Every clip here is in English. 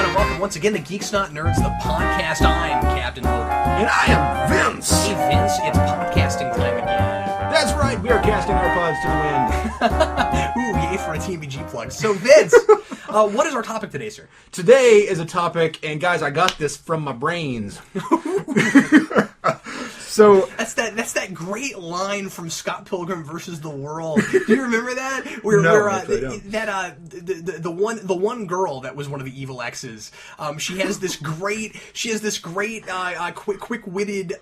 everyone, and welcome once again to Geeks Not Nerds, the podcast. I'm Captain Logan. And I am Vince. Hey, Vince, it's podcasting time again. That's right, we are casting our pods to the wind. Ooh, yay for a TMBG plug. So, Vince, what is our topic today, sir? Today is a topic, and guys, I got this from my brains. So that's that great line from Scott Pilgrim versus the World. Do you remember that? The one girl that was one of the evil exes. She has this great quick-witted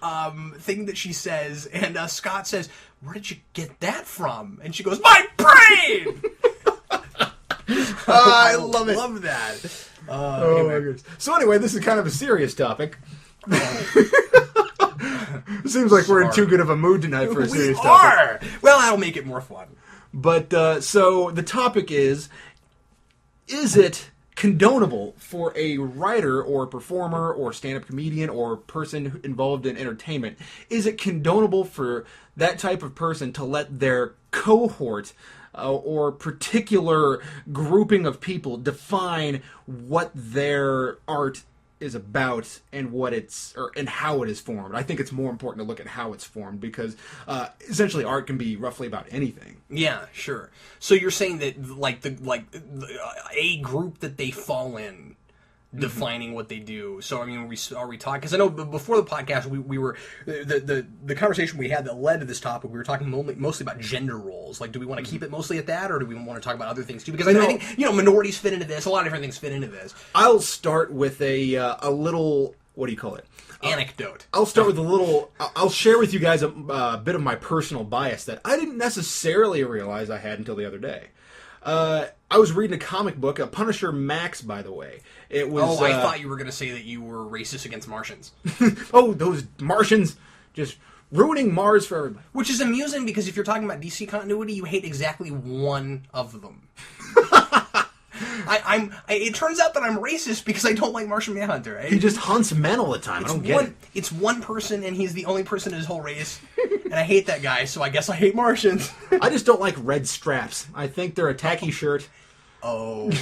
thing that she says, and Scott says, "Where did you get that from?" And she goes, "My brain." I love it. Love that. Oh my goodness. So anyway, this is kind of a serious topic. It seems like we're in too good of a mood tonight for a serious topic. Well, that'll make it more fun. But, so, the topic is it condonable for a writer or performer or stand-up comedian or person involved in entertainment, is it condonable for that type of person to let their cohort or particular grouping of people define what their art is about and what and how it is formed? I think it's more important to look at how it's formed because essentially art can be roughly about anything. Yeah, sure. So you're saying that a group that they fall in defining what they do. So I mean, are we talking? Because I know before the podcast, we were the conversation we had that led to this topic. We were talking mostly about gender roles. Like, do we want to keep it mostly at that, or do we want to talk about other things too? Because I think minorities fit into this. A lot of different things fit into this. I'll start with a little, what do you call it? Anecdote. I'll start with a little. I'll share with you guys a bit of my personal bias that I didn't necessarily realize I had until the other day. I was reading a comic book, a Punisher Max, by the way. It was. I thought you were going to say that you were racist against Martians. Oh, those Martians just ruining Mars for everybody. Which is amusing because if you're talking about DC continuity, you hate exactly one of them. It turns out that I'm racist because I don't like Martian Manhunter. He just hunts men all the time. I don't get it. It's one person, and he's the only person in his whole race, and I hate that guy, so I guess I hate Martians. I just don't like red straps. I think they're a tacky shirt. Oh.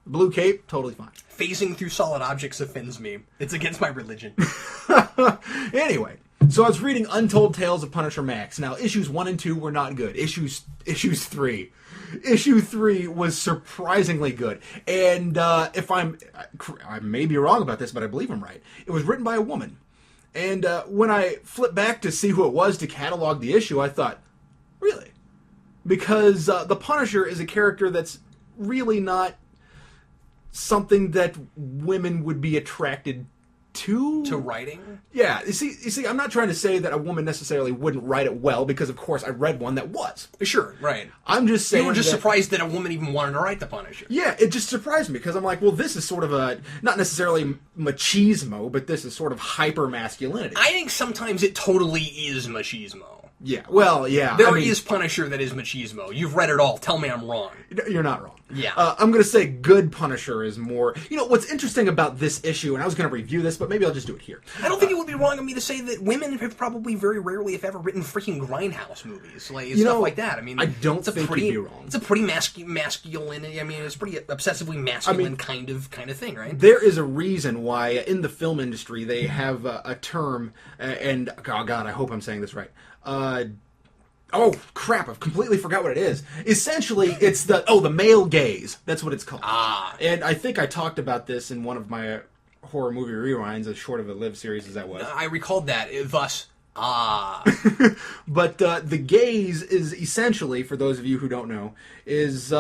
Blue cape, totally fine. Phasing through solid objects offends me. It's against my religion. Anyway, so I was reading Untold Tales of Punisher Max. Now, issues 1 and 2 were not good. Issues 3. Issue 3 was surprisingly good. And if I may be wrong about this, but I believe I'm right. It was written by a woman. And when I flipped back to see who it was to catalog the issue, I thought, really? Because the Punisher is a character that's really not something that women would be attracted to writing? Yeah. You see, I'm not trying to say that a woman necessarily wouldn't write it well, because of course I read one that was. Sure, right. I'm just saying you were just surprised that a woman even wanted to write the Punisher. Yeah, it just surprised me, because I'm like, well, this is sort of a, not necessarily machismo, but this is sort of hyper-masculinity. I think sometimes it totally is machismo. Yeah, well, yeah. There is Punisher that is machismo. You've read it all. Tell me I'm wrong. You're not wrong. Yeah. I'm going to say good Punisher is more... what's interesting about this issue, and I was going to review this, but maybe I'll just do it here. I don't think it would be wrong of me to say that women have probably very rarely, if ever, written freaking grindhouse movies. Stuff like that. I mean, I don't think you'd be wrong. It's a pretty masculine, I mean, it's pretty obsessively masculine kind of thing, right? There is a reason why in the film industry they have a term, and, oh God, I hope I'm saying this right. Oh, crap, I've completely forgot what it is. Essentially, it's the male gaze. That's what it's called. Ah. And I think I talked about this in one of my horror movie rewinds, as short of a lived series as that was. I recalled that, thus, But the gaze is essentially, for those of you who don't know, is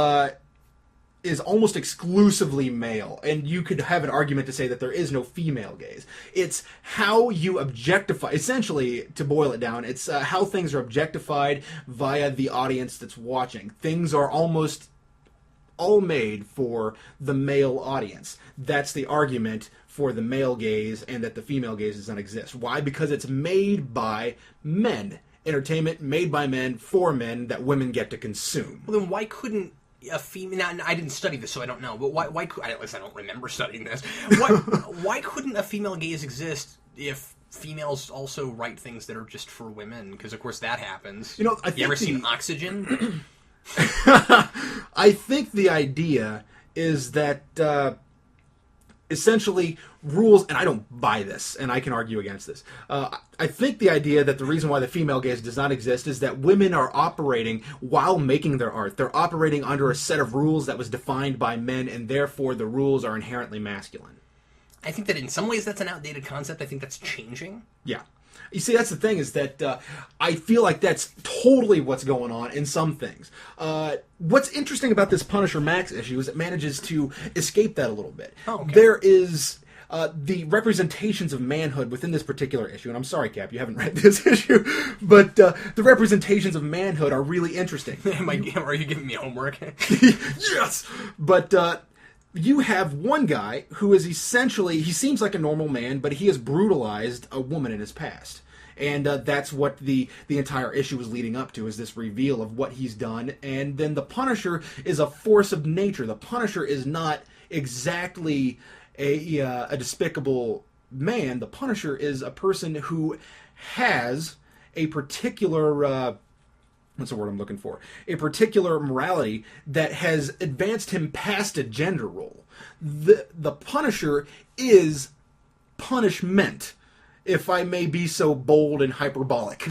almost exclusively male, and you could have an argument to say that there is no female gaze. It's how you objectify, essentially, to boil it down, it's how things are objectified via the audience that's watching. Things are almost all made for the male audience. That's the argument for the male gaze, and that the female gaze does not exist. Why? Because it's made by men. Entertainment made by men, for men, that women get to consume. Well, then why couldn't a female... Now, I didn't study this, so I don't know, but why at least I don't remember studying this. Why couldn't a female gaze exist if females also write things that are just for women? Because, of course, that happens. I think you ever seen Oxygen? I think the idea is that essentially rules, and I don't buy this, and I can argue against this. I think the idea that the reason why the female gaze does not exist is that women are operating while making their art. They're operating under a set of rules that was defined by men, and therefore the rules are inherently masculine. I think that in some ways that's an outdated concept. I think that's changing. Yeah. You see, that's the thing, is that I feel like that's totally what's going on in some things. What's interesting about this Punisher Max issue is it manages to escape that a little bit. Oh, okay. There is the representations of manhood within this particular issue, and I'm sorry, Cap, you haven't read this issue, but the representations of manhood are really interesting. Are you giving me homework? Yes! But you have one guy who is essentially, he seems like a normal man, but he has brutalized a woman in his past. And that's what the entire issue is leading up to, is this reveal of what he's done. And then the Punisher is a force of nature. The Punisher is not exactly a despicable man. The Punisher is a person who has a particular... what's the word I'm looking for? A particular morality that has advanced him past a gender role. The Punisher is punishment, if I may be so bold and hyperbolic.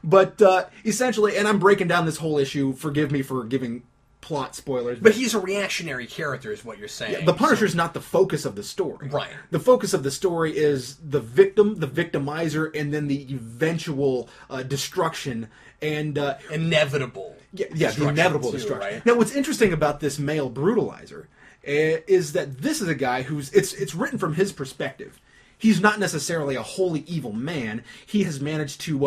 But essentially, and I'm breaking down this whole issue, forgive me for giving plot spoilers. But he's a reactionary character, is what you're saying. Yeah, the Punisher's not the focus of the story. Right. The focus of the story is the victim, the victimizer, and then the eventual destruction and... inevitable. Yeah, the inevitable destruction. Right? Now, what's interesting about this male brutalizer is that this is a guy who's... It's written from his perspective. He's not necessarily a wholly evil man. He has managed to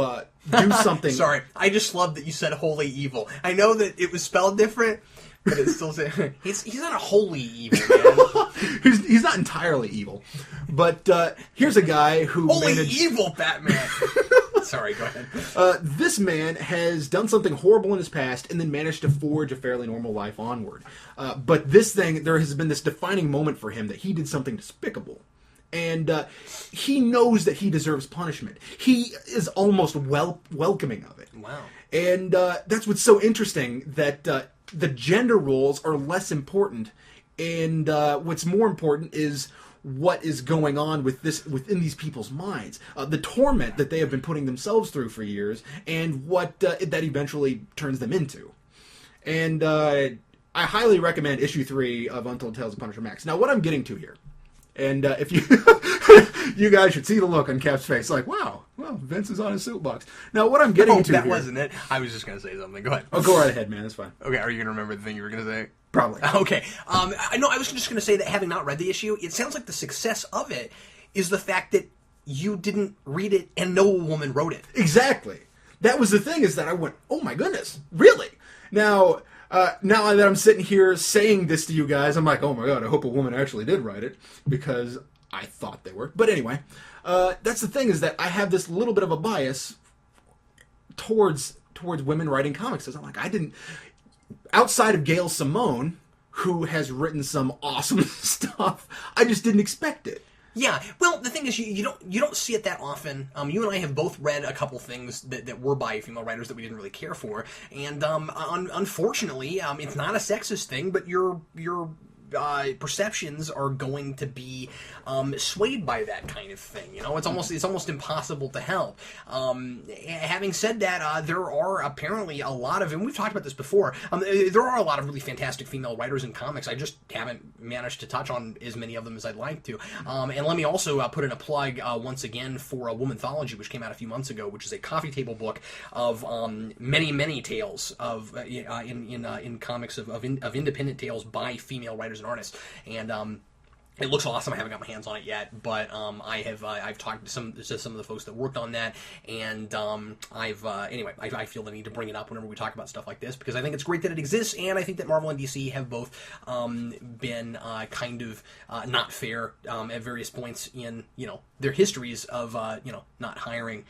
do something... Sorry, I just love that you said wholly evil. I know that it was spelled different, but it's still saying... He's not a wholly evil man. he's not entirely evil. But here's a guy who Wholly evil Batman! Sorry, go ahead. This man has done something horrible in his past and then managed to forge a fairly normal life onward. But there has been this defining moment for him that he did something despicable. And he knows that he deserves punishment. He is almost welcoming of it. Wow. And that's what's so interesting, that the gender roles are less important. And what's more important is what is going on within these people's minds. The torment that they have been putting themselves through for years, and what that eventually turns them into. And I highly recommend issue 3 of Untold Tales of Punisher Max. Now, what I'm getting to here, and if you you guys should see the look on Cap's face, like, wow, well, Vince is on his soapbox. Now, what I'm getting to that here... wasn't it. I was just going to say something. Go ahead. Oh, go right ahead, man. That's fine. Okay, are you going to remember the thing you were going to say? Probably. Okay. I was just going to say that having not read the issue, it sounds like the success of it is the fact that you didn't read it and no woman wrote it. Exactly. That was the thing, is that I went, oh my goodness, really? Now that I'm sitting here saying this to you guys, I'm like, oh my god, I hope a woman actually did write it, because I thought they were. But anyway, that's the thing, is that I have this little bit of a bias towards women writing comics. I'm like, outside of Gail Simone, who has written some awesome stuff, I just didn't expect it. Yeah, well, the thing is, you don't see it that often. You and I have both read a couple things that were by female writers that we didn't really care for, and unfortunately, it's not a sexist thing, but your perceptions are going to be swayed by that kind of thing. You know, it's almost impossible to help. Having said that, there are apparently a lot of, and we've talked about this before, there are a lot of really fantastic female writers in comics. I just haven't managed to touch on as many of them as I'd like to. And let me also put in a plug once again for Womanthology, which came out a few months ago, which is a coffee table book of many tales of in comics of independent tales by female writers and artists, and it looks awesome. I haven't got my hands on it yet, but I've talked to some of the folks that worked on that, and I feel the need to bring it up whenever we talk about stuff like this, because I think it's great that it exists, and I think that Marvel and DC have both been kind of not fair at various points in their histories of not hiring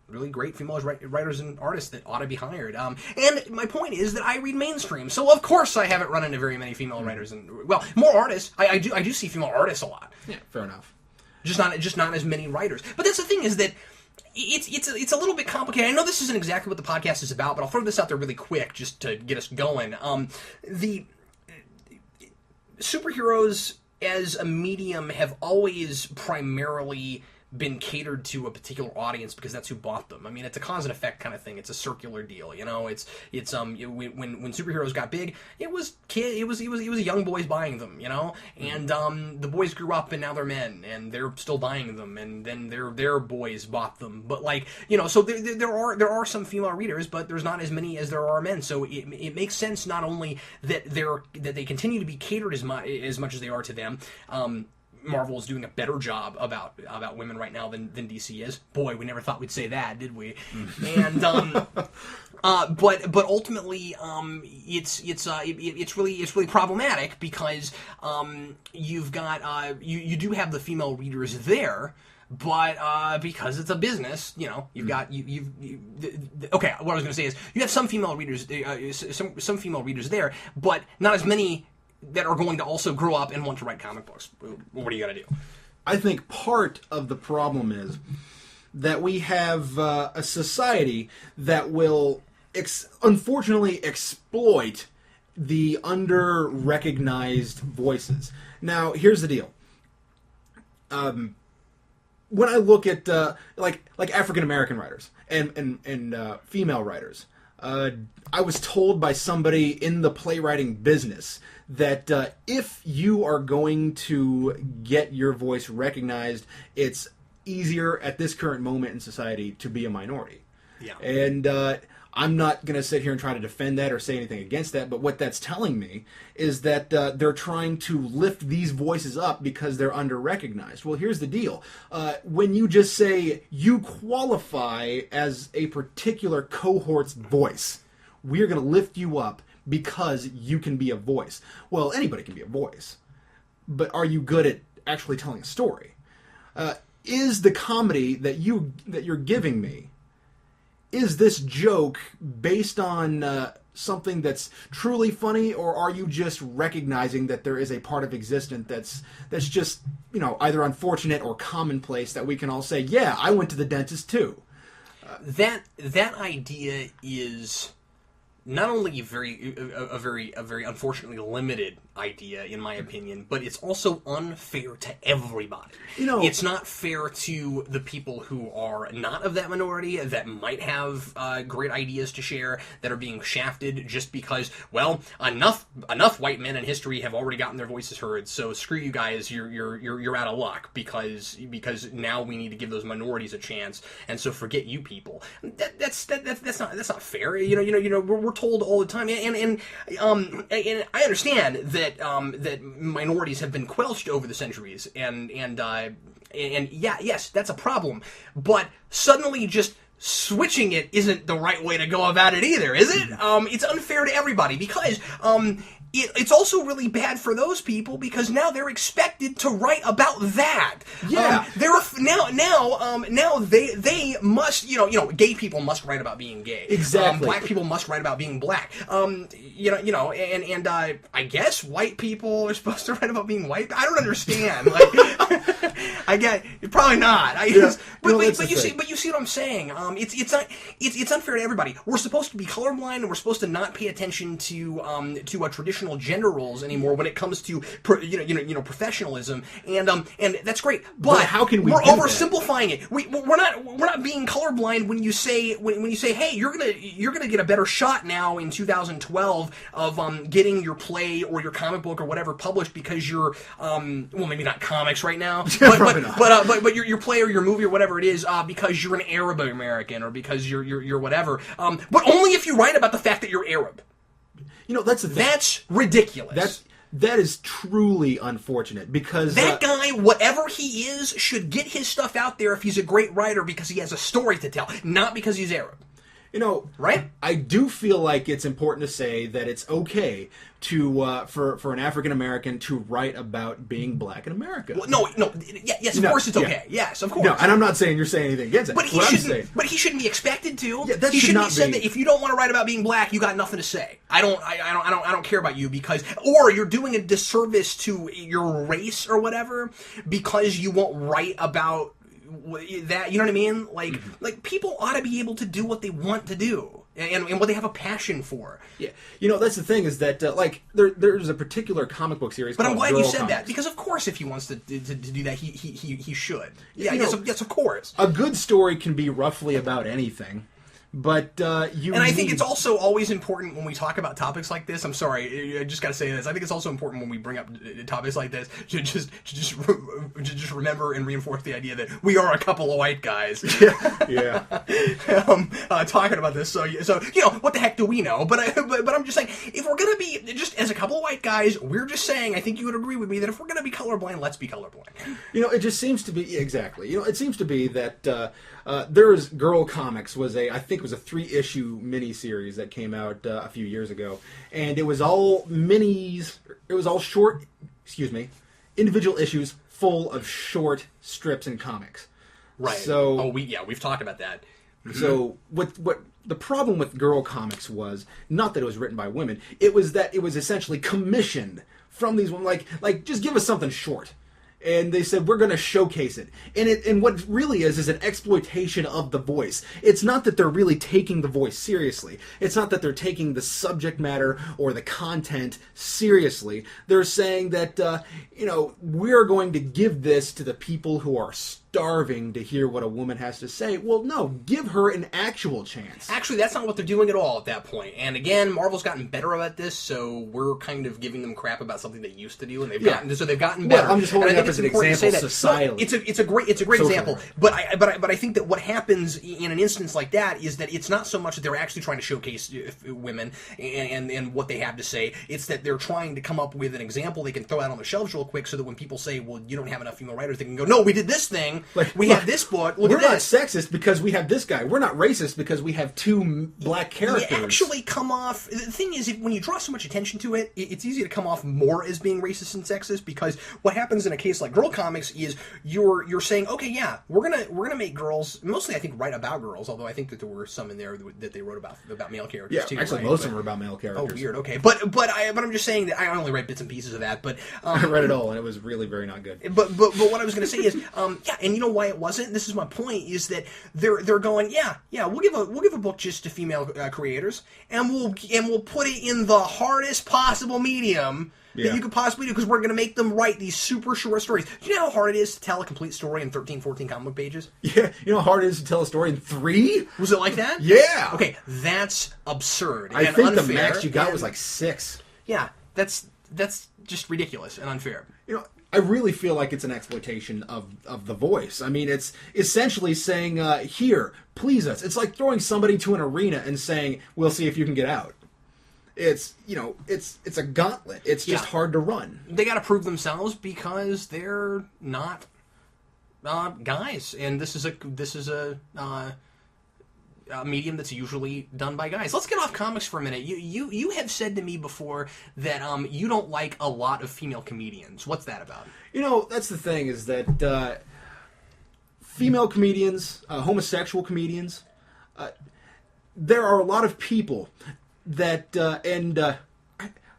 really great female writers and artists that ought to be hired. And my point is that I read mainstream, so of course I haven't run into very many female writers and more artists. I do see female artists a lot. Yeah, fair enough. Just not as many writers. But that's the thing, is that it's a little bit complicated. I know this isn't exactly what the podcast is about, but I'll throw this out there really quick just to get us going. superheroes as a medium have always primarily been catered to a particular audience because that's who bought them. I mean, it's a cause and effect kind of thing. It's a circular deal, you know. It's when superheroes got big, it was young boys buying them, you know, and the boys grew up and now they're men and they're still buying them, and then their boys bought them. But like, you know, so there are some female readers, but there's not as many as there are men. So it makes sense not only that they continue to be catered as much as they are to them. Marvel is doing a better job about women right now than DC is. Boy, we never thought we'd say that, did we? And but ultimately, it's really problematic because you've got you do have the female readers there. But because it's a business, you know, you've got okay. What I was going to say is you have some female readers, some female readers there, but not as many that are going to also grow up and want to write comic books. What do you got to do? I think part of the problem is that we have a society that will unfortunately exploit the under-recognized voices. Now, here's the deal. When I look at like African American writers and female writers, I was told by somebody in the playwriting business that if you are going to get your voice recognized, it's easier at this current moment in society to be a minority. Yeah. And I'm not going to sit here and try to defend that or say anything against that, but what that's telling me is that they're trying to lift these voices up because they're under-recognized. Well, here's the deal. When you just say you qualify as a particular cohort's voice, we're going to lift you up because you can be a voice. Well, anybody can be a voice, but are you good at actually telling a story? Is the comedy that you're giving me, is this joke based on something that's truly funny, or are you just recognizing that there is a part of existence that's just, you know, either unfortunate or commonplace that we can all say, yeah, I went to the dentist too? That idea is not only a very unfortunately limited idea, in my opinion, but it's also unfair to everybody. You know, it's not fair to the people who are not of that minority, that might have great ideas to share, that are being shafted just because, well, enough white men in history have already gotten their voices heard. So screw you guys, you're out of luck because now we need to give those minorities a chance, and so forget you people. That's not fair. You know, we're told all the time, and I understand that minorities have been quelched over the centuries, and yeah, yes, that's a problem. But suddenly just switching it isn't the right way to go about it either, is it? It's unfair to everybody because it's also really bad for those people because now they're expected to write about that. Yeah, now they must, you know, gay people must write about being gay. Exactly. Black people must write about being black. And I guess white people are supposed to write about being white. I don't understand. Like, I get probably not. But you see what I'm saying. It's unfair to everybody. We're supposed to be colorblind, and we're supposed to not pay attention to a traditional gender roles anymore when it comes to professionalism, and that's great. But how can we? We're oversimplifying it. We're not being colorblind when you say hey, you're gonna get a better shot now in 2012 of getting your play or your comic book or whatever published because you're well, maybe not comics right now, but your play or your movie or whatever it is because you're an Arab American or because you're whatever. But only if you write about the fact that you're Arab. You know, that's ridiculous. That is truly unfortunate because that guy, whatever he is, should get his stuff out there if he's a great writer because he has a story to tell, not because he's Arab. You know, right? I do feel like it's important to say that it's okay to for an African American to write about being black in America. Well, yes, of course it's okay. Yeah. Yes, of course. No, and I'm not saying you're saying anything against it. But he shouldn't be expected to. Yeah, that he should shouldn't not be said be. that if you don't want to write about being black, you got nothing to say. I don't care about you because, or you're doing a disservice to your race or whatever because you won't write about that. You know what I mean? Like people ought to be able to do what they want to do. and what they have a passion for. Yeah, that's the thing is that like there's a particular comic book series. But called I'm glad Girl you said Comics. that, because of course if he wants to do that, he should. Yeah, You know, yes, of course. A good story can be roughly about anything, but you. And I think it's also always important when we talk about topics like this. I'm sorry, I just got to say this. I think it's also important when we bring up topics like this to just remember and reinforce the idea that we are a couple of white guys. Yeah. Talking about this. So what the heck do we know? But I'm just saying, if we're gonna be just as a couple of white guys, we're just saying. I think you would agree with me that if we're gonna be colorblind, let's be colorblind. It just seems to be exactly. It seems to be that there's Girl Comics was I think it was a 3-issue miniseries that came out a few years ago, and it was all minis. It was all short, individual issues full of short strips and comics. Right. So we've talked about that. So what the problem with Girl Comics was not that it was written by women. It was that it was essentially commissioned from these women. Like just give us something short. And they said, we're going to showcase it. And what it really is an exploitation of the voice. It's not that they're really taking the voice seriously. It's not that they're taking the subject matter or the content seriously. They're saying that, we're going to give this to the people who are starving to hear what a woman has to say. Well, no, give her an actual chance. Actually, that's not what they're doing at all at that point. And again, Marvel's gotten better about this, so we're kind of giving them crap about something they used to do, and they've gotten better. Well, I'm just holding up as an example societally. No, it's a great example. But I think that what happens in an instance like that is that it's not so much that they're actually trying to showcase women and what they have to say. It's that they're trying to come up with an example they can throw out on the shelves real quick, so that when people say, "Well, you don't have enough female writers," they can go, "No, we did this thing. We have this book. Look at this." We're not sexist because we have this guy. We're not racist because we have 2 black characters. You actually come off. The thing is, when you draw so much attention to it, it's easy to come off more as being racist and sexist, because what happens in a case like Girl Comics is you're saying, okay, yeah, we're gonna make girls, mostly I think write about girls, although I think that there were some in there that they wrote about male characters too. Actually, most of them were about male characters. Oh, weird. Okay, but I'm just saying that I only read bits and pieces of that. But I read it all, and it was really very not good. But what I was going to say is, and you know why it wasn't? This is my point: is that they're going, we'll give a book just to female creators, and we'll put it in the hardest possible medium that you could possibly do, because we're going to make them write these super short stories. Do you know how hard it is to tell a complete story in 13, 14 comic book pages? Yeah, you know how hard it is to tell a story in 3? Was it like that? Yeah. Okay, that's absurd. I and think unfair, the max you got was like 6. Yeah, that's just ridiculous and unfair. I really feel like it's an exploitation of the voice. I mean, it's essentially saying, here, please us. It's like throwing somebody to an arena and saying, we'll see if you can get out. It's it's a gauntlet. It's just hard to run. They got to prove themselves because they're not guys, and this is a medium that's usually done by guys. Let's get off comics for a minute. You have said to me before that you don't like a lot of female comedians. What's that about? That's the thing, is that female comedians, homosexual comedians, there are a lot of people that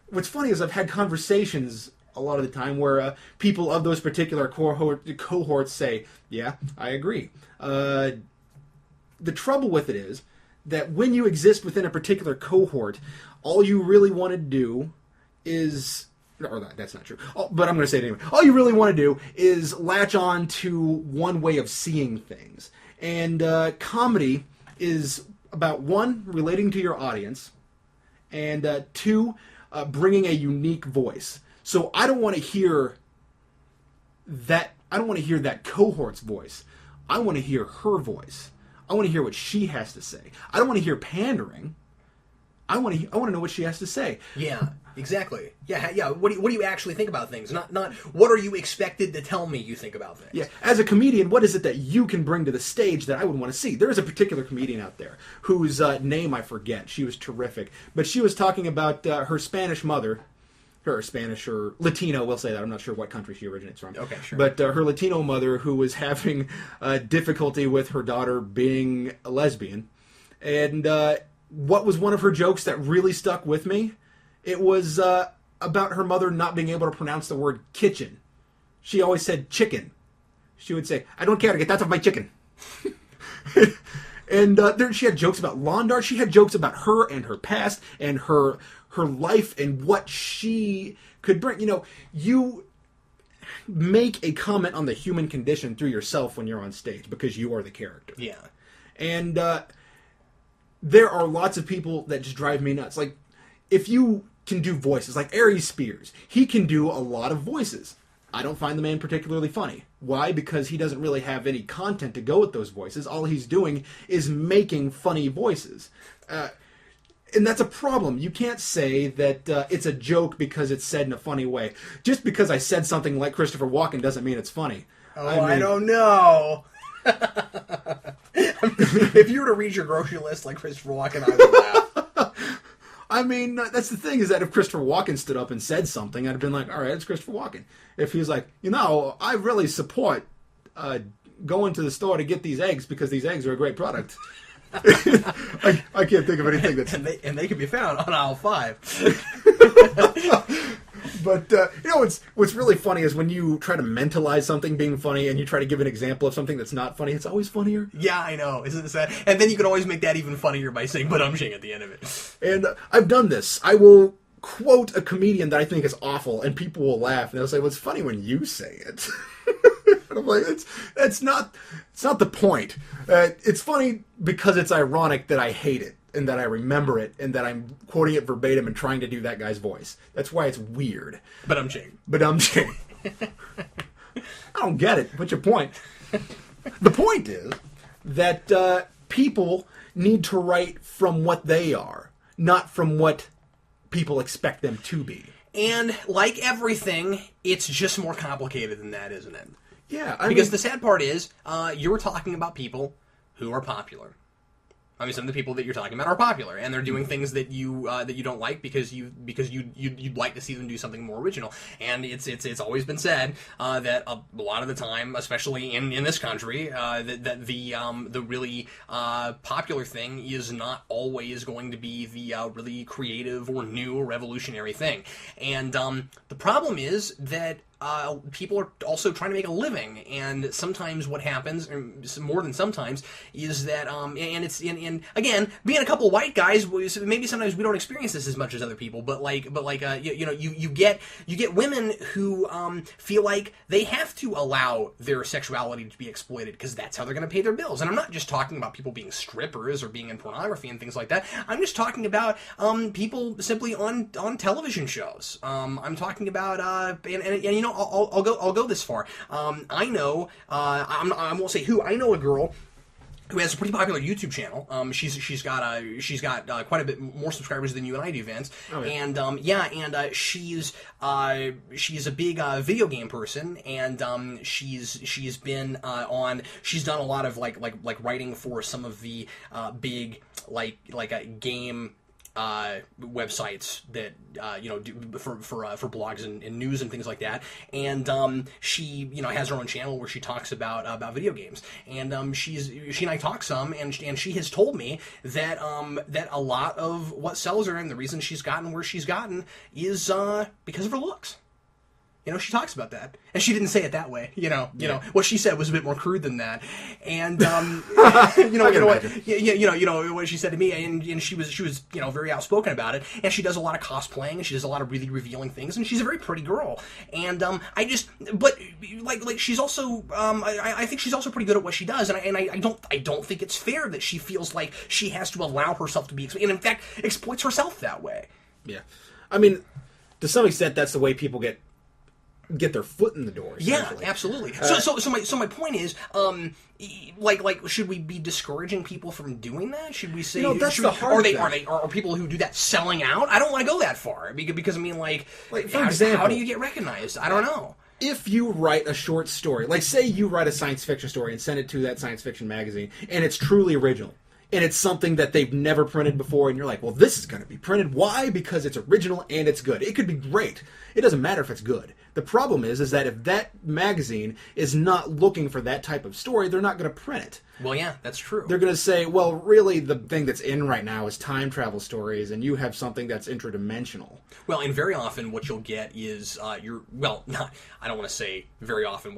what's funny is I've had conversations a lot of the time where people of those particular cohorts say, yeah, I agree. The trouble with it is that when you exist within a particular cohort, all you really want to do is... Or that's not true. But I'm going to say it anyway. All you really want to do is latch on to one way of seeing things. And comedy is about, 1, relating to your audience, and 2, bringing a unique voice. So I don't want to hear that. I don't want to hear that cohort's voice. I want to hear her voice. I want to hear what she has to say. I don't want to hear pandering. I want to know what she has to say. Yeah, exactly. Yeah. What do you actually think about things? Not what are you expected to tell me you think about things. Yeah. As a comedian, what is it that you can bring to the stage that I would want to see? There is a particular comedian out there whose name I forget. She was terrific, but she was talking about her Spanish mother. Or Spanish or Latino, we'll say that. I'm not sure what country she originates from. Okay, sure. But her Latino mother, who was having difficulty with her daughter being a lesbian. And what was one of her jokes that really stuck with me? It was about her mother not being able to pronounce the word kitchen. She always said chicken. She would say, I don't care to get that off my chicken. And she had jokes about lawn darts. She had jokes about her and her past and her life and what she could bring. You know, you make a comment on the human condition through yourself when you're on stage because you are the character. Yeah. And there are lots of people that just drive me nuts. Like, if you can do voices, like Aries Spears, he can do a lot of voices. I don't find the man particularly funny. Why? Because he doesn't really have any content to go with those voices. All he's doing is making funny voices. And that's a problem. You can't say that it's a joke because it's said in a funny way. Just because I said something like Christopher Walken doesn't mean it's funny. Oh, I don't know. If you were to read your grocery list like Christopher Walken, I would laugh. I mean, that's the thing, is that if Christopher Walken stood up and said something, I'd have been like, all right, it's Christopher Walken. If he was like, you know, I really support going to the store to get these eggs because these eggs are a great product. I can't think of anything that's... And they can be found on aisle 5. But, you know, what's really funny is when you try to mentalize something being funny and you try to give an example of something that's not funny, it's always funnier. Yeah, I know. Isn't it sad? And then you can always make that even funnier by saying "but-umshing" at the end of it. And I've done this. I will quote a comedian that I think is awful, and people will laugh, and they'll say, well, it's funny when you say it. And I'm like, it's not the point. It's funny because it's ironic that I hate it, and that I remember it, and that I'm quoting it verbatim and trying to do that guy's voice. That's why it's weird. But-umshing. But-umshing. I don't get it. What's your point? The point is that people need to write from what they are, not from what people expect them to be. And like everything, it's just more complicated than that, isn't it? Yeah. Because the sad part is, you're talking about people who are popular. I mean, some of the people that you're talking about are popular, and they're doing things that you don't like because you'd like to see them do something more original. And it's always been said that a lot of the time, especially in this country, that the really popular thing is not always going to be the really creative or new or revolutionary thing. And the problem is that people are also trying to make a living, and sometimes what happens, or more than sometimes, is that and again, being a couple of white guys, maybe sometimes we don't experience this as much as other people, but you get women who feel like they have to allow their sexuality to be exploited because that's how they're going to pay their bills. And I'm not just talking about people being strippers or being in pornography and things like that. I'm just talking about people simply on television shows. I'm talking about and you know, I'll go this far. I know I won't say who. I know a girl who has a pretty popular YouTube channel. She's got quite a bit more subscribers than you and I do, Vince. Oh, yeah. And she's a big video game person, and she's been she's done a lot of like writing for some of the big game websites that do for blogs and news and things like that, and she has her own channel where she talks about video games, and she and I talk some, and she has told me that that a lot of what sells her and the reason she's gotten where she's gotten is because of her looks. She talks about that, and she didn't say it that way. What she said was a bit more crude than that, and what she said to me, and she was very outspoken about it, and she does a lot of cosplaying, and she does a lot of really revealing things, and she's a very pretty girl, and she's also I think she's also pretty good at what she does, and I don't think it's fair that she feels like she has to allow herself to be, and in fact exploits herself that way. Yeah, I mean, to some extent, that's the way people get their foot in the door. Yeah, absolutely. So my point is, should we be discouraging people from doing that? Should we say that's the hard thing. Are people who do that selling out? I don't want to go that far because I mean, for example, how do you get recognized? I don't know. If you write a short story, like say you write a science fiction story and send it to that science fiction magazine, and it's truly original, and it's something that they've never printed before, and you're like, well, this is going to be printed. Why? Because it's original and it's good. It could be great. it doesn't matter if it's good. The problem is that if that magazine is not looking for that type of story, they're not going to print it. Well, yeah, that's true. They're going to say, well, really, the thing that's in right now is time travel stories, and you have something that's interdimensional. Well, and very often what you'll get is I don't want to say very often.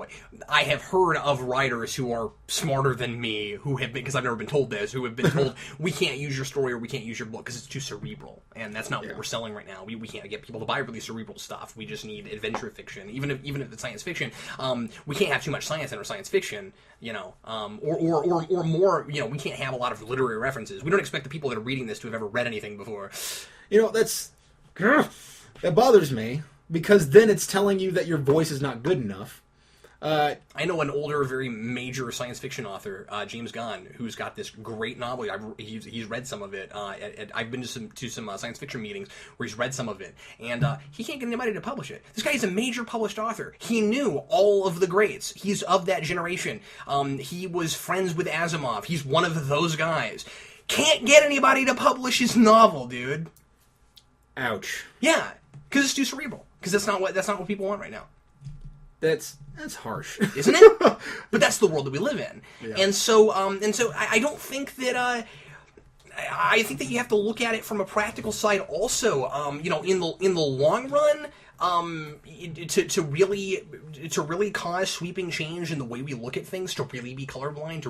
I have heard of writers who are smarter than me, who have been, because I've never been told this, who have been told, we can't use your story or we can't use your book because it's too cerebral, and that's not what we're selling right now. We can't get people to buy really cerebral stuff. We just need adventure fiction, even if it's science fiction. We can't have too much science in our science fiction, or more. We can't have a lot of literary references. We don't expect the people that are reading this to have ever read anything before. That bothers me, because then it's telling you that your voice is not good enough. I know an older, very major science fiction author, James Gunn, who's got this great novel. He's read some of it. I've been to some science fiction meetings where he's read some of it, and he can't get anybody to publish it. This guy is a major published author. He knew all of the greats. He's of that generation. He was friends with Asimov. He's one of those guys. Can't get anybody to publish his novel, dude. Ouch. Yeah, because it's too cerebral. Because that's not what people want right now. That's harsh, isn't it? But that's the world that we live in, yeah. and so I don't think that. I think that you have to look at it from a practical side, also. In the long run, to really cause sweeping change in the way we look at things, to really be colorblind,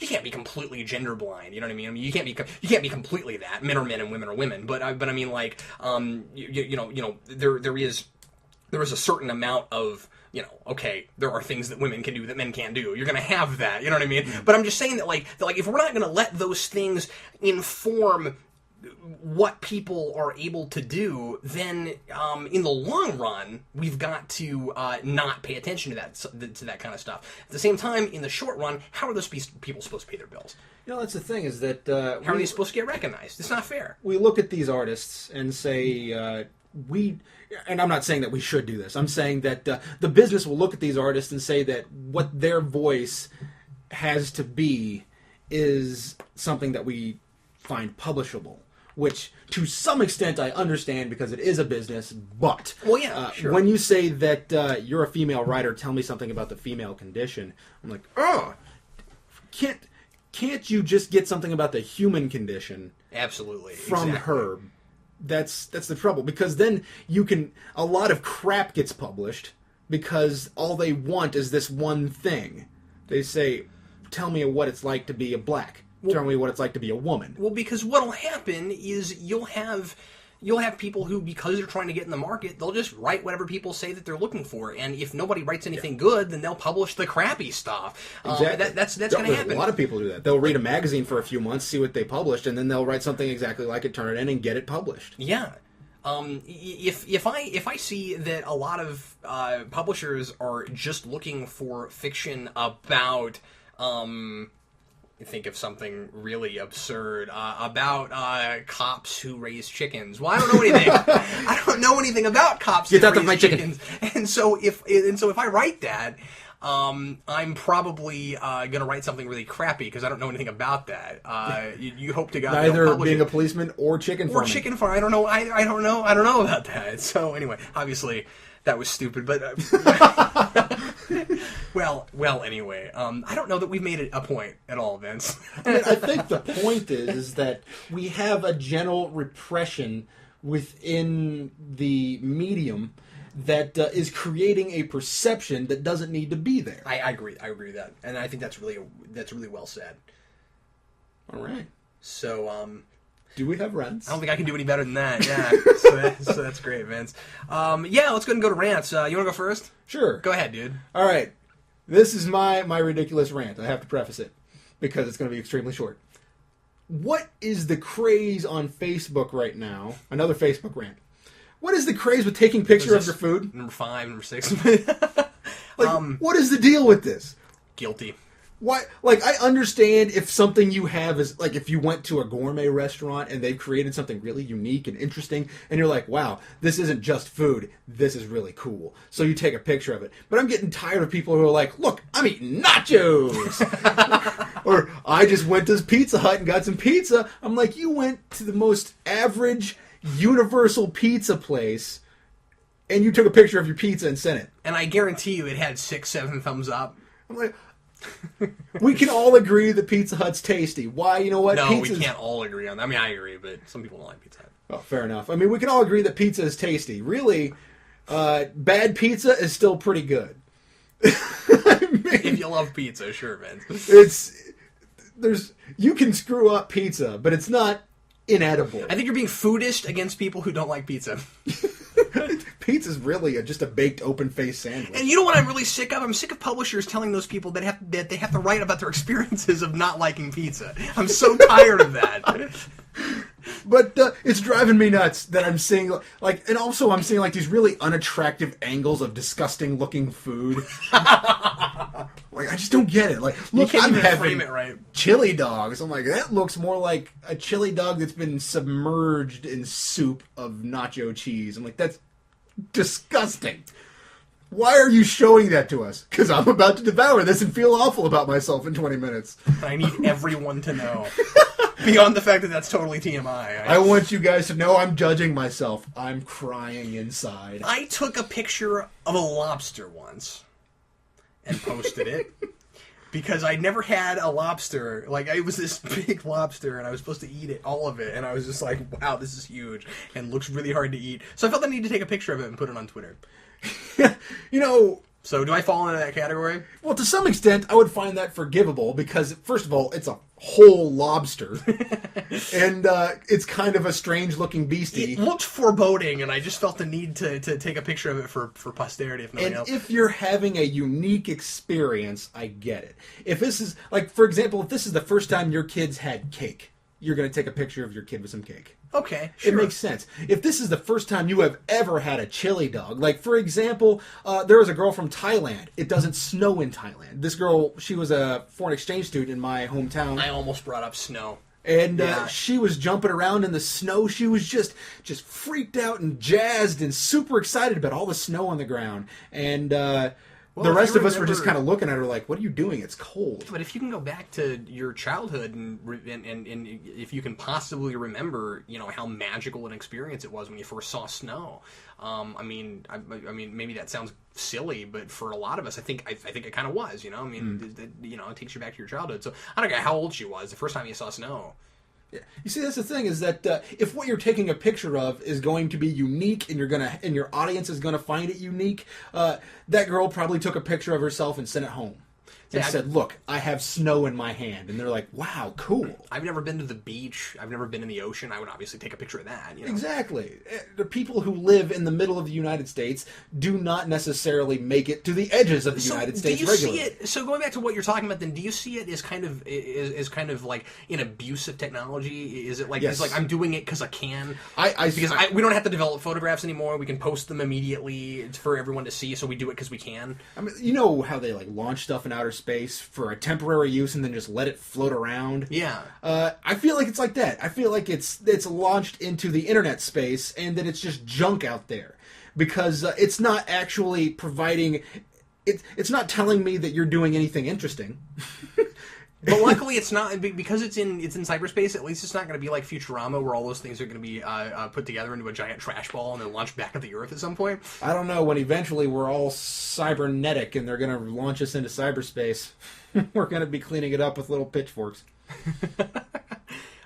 you can't be completely gender blind. You know what I mean? You can't be completely that. Men are men and women are women. But I mean, like, there is a certain amount of, okay, there are things that women can do that men can't do. You're going to have that, you know what I mean? Mm-hmm. But I'm just saying that, like, if we're not going to let those things inform what people are able to do, then in the long run, we've got to not pay attention to that kind of stuff. At the same time, in the short run, how are those people supposed to pay their bills? That's the thing, is that... how are they supposed to get recognized? It's not fair. We look at these artists and say... and I'm not saying that we should do this. I'm saying that the business will look at these artists and say that what their voice has to be is something that we find publishable, which to some extent I understand because it is a business, but well, yeah, sure. When you say that you're a female writer, tell me something about the female condition, I'm like, can't you just get something about the human condition? Absolutely. From exactly. her. That's the trouble, because then a lot of crap gets published because all they want is this one thing. They say, tell me what it's like to be a black. Tell me what it's like to be a woman. Well, because what'll happen is you'll have people who, because they're trying to get in the market, they'll just write whatever people say that they're looking for, and if nobody writes anything good, then they'll publish the crappy stuff. Exactly. That's going to happen. A lot of people do that. They'll read a magazine for a few months, see what they published, and then they'll write something exactly like it, turn it in, and get it published. Yeah. If I see that a lot of publishers are just looking for fiction about think of something really absurd about cops who raise chickens. Well, I don't know anything. I don't know anything about cops who raise chickens. And so if I write that, I'm probably going to write something really crappy because I don't know anything about that. You hope to God neither being a policeman or chicken farming. Or chicken farm. I don't know. I don't know about that. So anyway, obviously that was stupid, but well. Anyway, I don't know that we've made it a point at all, Vince. I think the point is that we have a general repression within the medium that is creating a perception that doesn't need to be there. I agree with that, and I think that's really well said. All right. So, do we have rants? I don't think I can do any better than that. Yeah. so that's great, Vince. Yeah, let's go ahead and go to rants. You want to go first? Sure. Go ahead, dude. All right. This is my ridiculous rant. I have to preface it because it's going to be extremely short. What is the craze on Facebook right now? Another Facebook rant. What is the craze with taking pictures of your food? Number 5, number 6. What is the deal with this? Guilty. Why? Like, I understand if something you have is, like, if you went to a gourmet restaurant and they've created something really unique and interesting, and you're like, wow, this isn't just food, this is really cool. So you take a picture of it. But I'm getting tired of people who are like, look, I'm eating nachos! Or, I just went to Pizza Hut and got some pizza. I'm like, you went to the most average, universal pizza place and you took a picture of your pizza and sent it. And I guarantee you it had 6, 7 thumbs up. I'm like, we can all agree that Pizza Hut's tasty. Why? You know what? No, we can't all agree on that. I mean, I agree, but some people don't like Pizza Hut. Oh, fair enough. I mean, we can all agree that pizza is tasty. Really, bad pizza is still pretty good. I mean, if you love pizza, sure, Vince. You can screw up pizza, but it's not inedible. I think you're being foodist against people who don't like pizza. Pizza's really just a baked open-faced sandwich. And you know what I'm really sick of? I'm sick of publishers telling those people that they have to write about their experiences of not liking pizza. I'm so tired of that. But it's driving me nuts that I'm seeing, like, and also I'm seeing, like, these really unattractive angles of disgusting-looking food. Like, I just don't get it. Like, look, you can't I'm even having frame it right. chili dogs. I'm like, that looks more like a chili dog that's been submerged in soup of nacho cheese. I'm like, that's disgusting. Why are you showing that to us? Because I'm about to devour this and feel awful about myself in 20 minutes. I need everyone to know. Beyond the fact that that's totally TMI. I want you guys to know I'm judging myself. I'm crying inside. I took a picture of a lobster once and posted it. Because I never had a lobster. Like, it was this big lobster, and I was supposed to eat it, all of it. And I was just like, wow, this is huge. And looks really hard to eat. So I felt the need to take a picture of it and put it on Twitter. You know... So do I fall into that category? Well, to some extent, I would find that forgivable. Because, first of all, it's a whole lobster. And it's kind of a strange-looking beastie. It looked foreboding, and I just felt the need to take a picture of it for posterity, if nothing else. And if you're having a unique experience, I get it. If this is, like, for example, if this is the first time your kids had cake, you're going to take a picture of your kid with some cake. Okay, sure. It makes sense. If this is the first time you have ever had a chili dog, like, for example, there was a girl from Thailand. It doesn't snow in Thailand. This girl, she was a foreign exchange student in my hometown. I almost brought up snow. And she was jumping around in the snow. She was just freaked out and jazzed and super excited about all the snow on the ground. And the rest of us were just kind of looking at her like, what are you doing? It's cold. But if you can go back to your childhood and if you can possibly remember, you know, how magical an experience it was when you first saw snow. I mean, maybe that sounds silly, but for a lot of us, I think it kind of was. You know, I mean, you know, it takes you back to your childhood. So I don't care how old she was the first time you saw snow. Yeah. You see, that's the thing, is that if what you're taking a picture of is going to be unique, and your audience is going to find it unique, that girl probably took a picture of herself and sent it home. And said, look, I have snow in my hand. And they're like, wow, cool. I've never been to the beach. I've never been in the ocean. I would obviously take a picture of that. You know? Exactly. The people who live in the middle of the United States do not necessarily make it to the edges of the United States regularly. See it? So going back to what you're talking about, then, do you see it as kind of like an abuse of technology? Is it like, yes. It's like I'm doing it because I can? Because we don't have to develop photographs anymore. We can post them immediately. It's for everyone to see, so we do it because we can. I mean, you know how they like launch stuff in outer space for a temporary use and then just let it float around? Yeah. I feel like it's like that. I feel like it's launched into the internet space and that it's just junk out there. Because it's not actually providing... It's not telling me that you're doing anything interesting. But luckily, it's not, because it's in cyberspace. At least it's not going to be like Futurama, where all those things are going to be put together into a giant trash ball and then launched back at the Earth at some point. I don't know. When eventually we're all cybernetic and they're going to launch us into cyberspace, we're going to be cleaning it up with little pitchforks.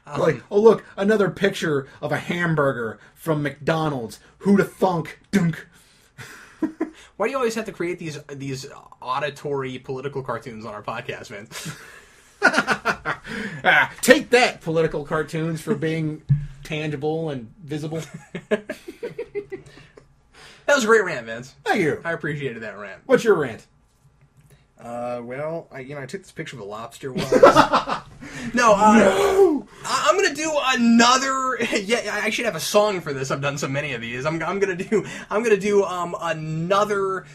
Like, oh look, another picture of a hamburger from McDonald's. Who'da thunk? Dunk. Why do you always have to create these auditory political cartoons on our podcast, man? Take that, political cartoons, for being tangible and visible. That was a great rant, Vince. Thank you. I appreciated that rant. What's your rant? Well, I took this picture of a lobster once. No. I'm gonna do another. Yeah, I should have a song for this. I've done so many of these. I'm gonna do another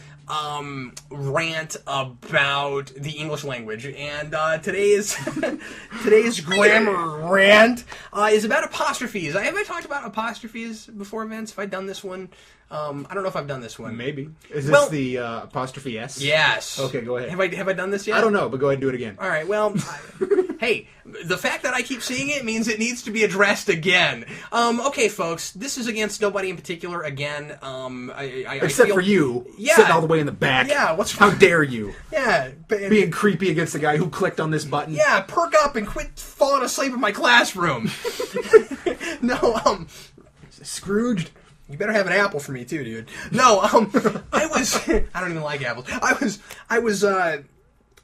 rant about the English language, and today's grammar rant is about apostrophes. Have I talked about apostrophes before, Vince? Have I done this one? I don't know if I've done this one. Maybe. Is this the apostrophe S? Yes. Okay, go ahead. Have I done this yet? I don't know, but go ahead and do it again. All right. Well, Hey, the fact that I keep seeing it means it needs to be addressed again. Okay, folks, this is against nobody in particular. Again, Except for you, sitting all the way in the back. Yeah, how dare you? Yeah, being creepy against the guy who clicked on this button. Yeah, perk up and quit falling asleep in my classroom. No, Scrooged. You better have an apple for me too, dude. No, I don't even like apples.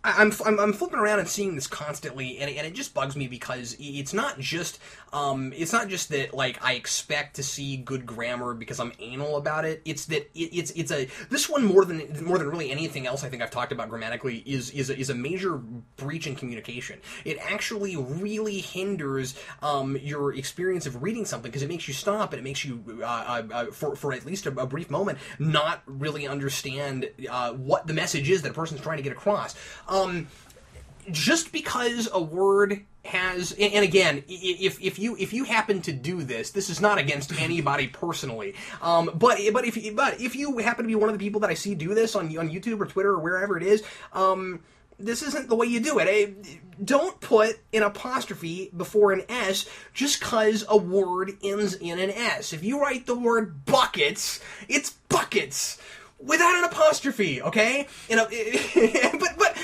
I'm flipping around and seeing this constantly, and it just bugs me because it's not just that like I expect to see good grammar because I'm anal about it. It's that this one more than really anything else I think I've talked about grammatically is a major breach in communication. It actually really hinders your experience of reading something because it makes you stop and it makes you for at least a brief moment not really understand what the message is that a person's trying to get across. Just because a word has, and again, if you happen to do this is not against anybody personally. But if you happen to be one of the people that I see do this on YouTube or Twitter or wherever it is, this isn't the way you do it. Don't put an apostrophe before an S just because a word ends in an S. If you write the word buckets, it's buckets. Without an apostrophe, okay?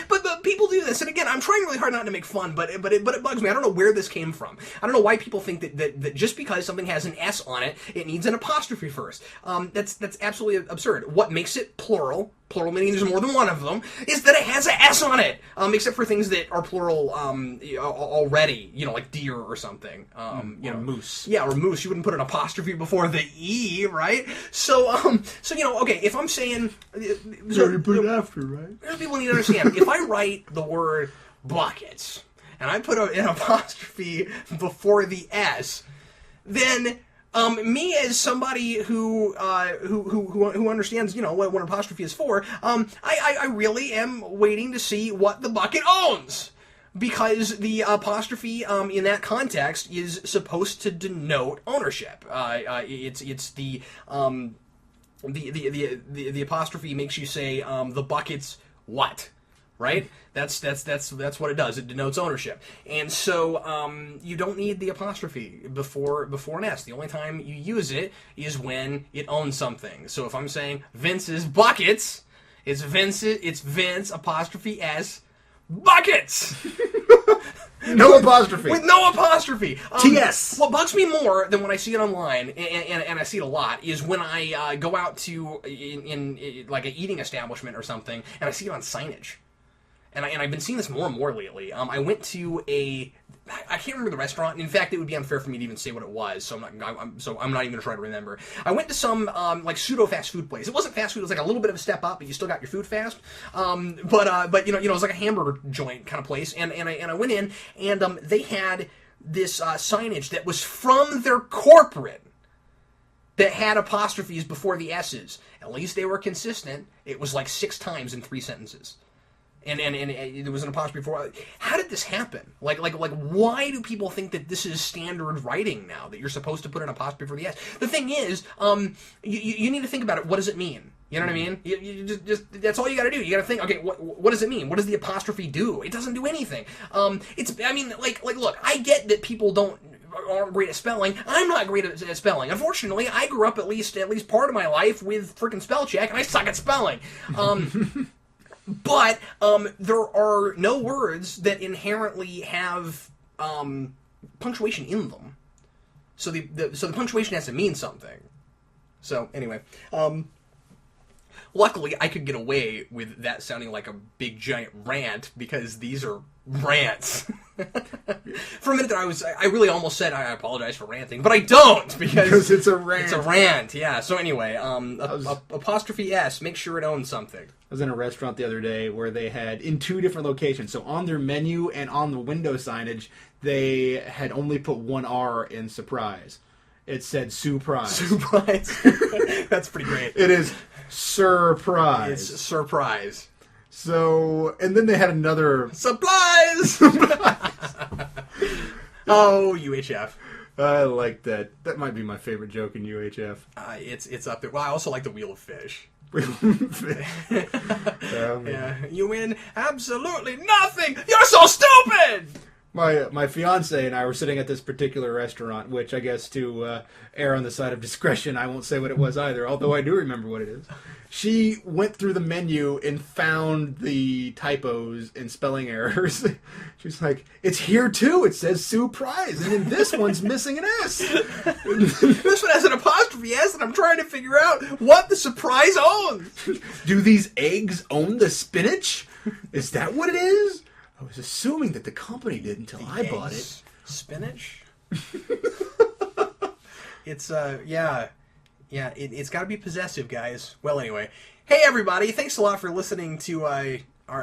But people do this, and again, I'm trying really hard not to make fun, but it bugs me. I don't know where this came from. I don't know why people think that just because something has an S on it, it needs an apostrophe first. That's absolutely absurd. What makes it plural meaning there's more than one of them, is that it has an S on it. Except for things that are plural already, like deer or something. Or moose. Yeah, or moose. You wouldn't put an apostrophe before the E, right? So okay, if I'm saying... you put it after, right? People need to understand, if I write the word buckets, and I put an apostrophe before the S, then... me as somebody who understands, what an apostrophe is for, I really am waiting to see what the bucket owns. Because the apostrophe in that context is supposed to denote ownership. It's the apostrophe makes you say the bucket's what? Right? That's what it does. It denotes ownership. And so you don't need the apostrophe before an S. The only time you use it is when it owns something. So if I'm saying Vince's buckets, it's Vince apostrophe S buckets. No apostrophe. With no apostrophe. T.S. What bugs me more than when I see it online, and I see it a lot, is when I go out to in like an eating establishment or something, and I see it on signage. And I've been seeing this more and more lately. I went to I can't remember the restaurant. And in fact, it would be unfair for me to even say what it was. So I'm not even going to try to remember. I went to some like pseudo fast food place. It wasn't fast food. It was like a little bit of a step up, but you still got your food fast. But it was like a hamburger joint kind of place. And I went in, and they had this signage that was from their corporate that had apostrophes before the S's. At least they were consistent. It was like 6 times in 3 sentences. And there was an apostrophe before. How did this happen? Like, why do people think that this is standard writing now, that you're supposed to put an apostrophe before the S? The thing is, you need to think about it. What does it mean? You know what I mean? You just that's all you got to do. You got to think, okay, what does it mean? What does the apostrophe do? It doesn't do anything. Look, I get that people aren't great at spelling. I'm not great at spelling. Unfortunately, I grew up at least part of my life with freaking spell check, and I suck at spelling. But there are no words that inherently have punctuation in them. So the punctuation has to mean something. So anyway, luckily I could get away with that sounding like a big giant rant because these are rants. For a minute there, I really almost said I apologize for ranting, but I don't because it's a rant. It's a rant, yeah. So anyway, apostrophe S, make sure it owns something. I was in a restaurant the other day where they had, in 2 different locations, so on their menu and on the window signage, they had only put 1 R in surprise. It said surprise. Surprise. That's pretty great. It is surprise. It's surprise. So, and then they had another... Supplies! Oh, UHF. I like that. That might be my favorite joke in UHF. It's up there. Well, I also like the Wheel of Fish. Yeah, you win absolutely nothing! You're so stupid! My fiance and I were sitting at this particular restaurant, which I guess to err on the side of discretion, I won't say what it was either, although I do remember what it is. She went through the menu and found the typos and spelling errors. She's like, it's here too. It says surprise, and then this one's missing an S. This one has an apostrophe S, and I'm trying to figure out what the surprise owns. Do these eggs own the spinach? Is that what it is? I was assuming that the company did until I bought it. Spinach? It's, it's got to be possessive, guys. Well, anyway. Hey, everybody. Thanks a lot for listening to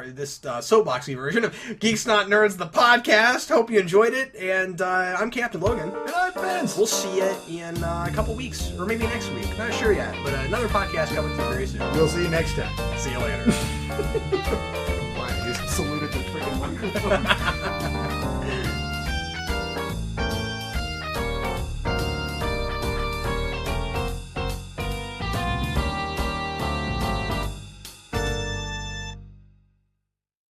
this soapboxy version of Geeks Not Nerds, the podcast. Hope you enjoyed it. And I'm Captain Logan. And I'm Vince. We'll see you in a couple weeks, or maybe next week. Not sure yet, but another podcast coming through very soon. We'll see you next time. See you later. Wow, you just saluted the freaking microphone.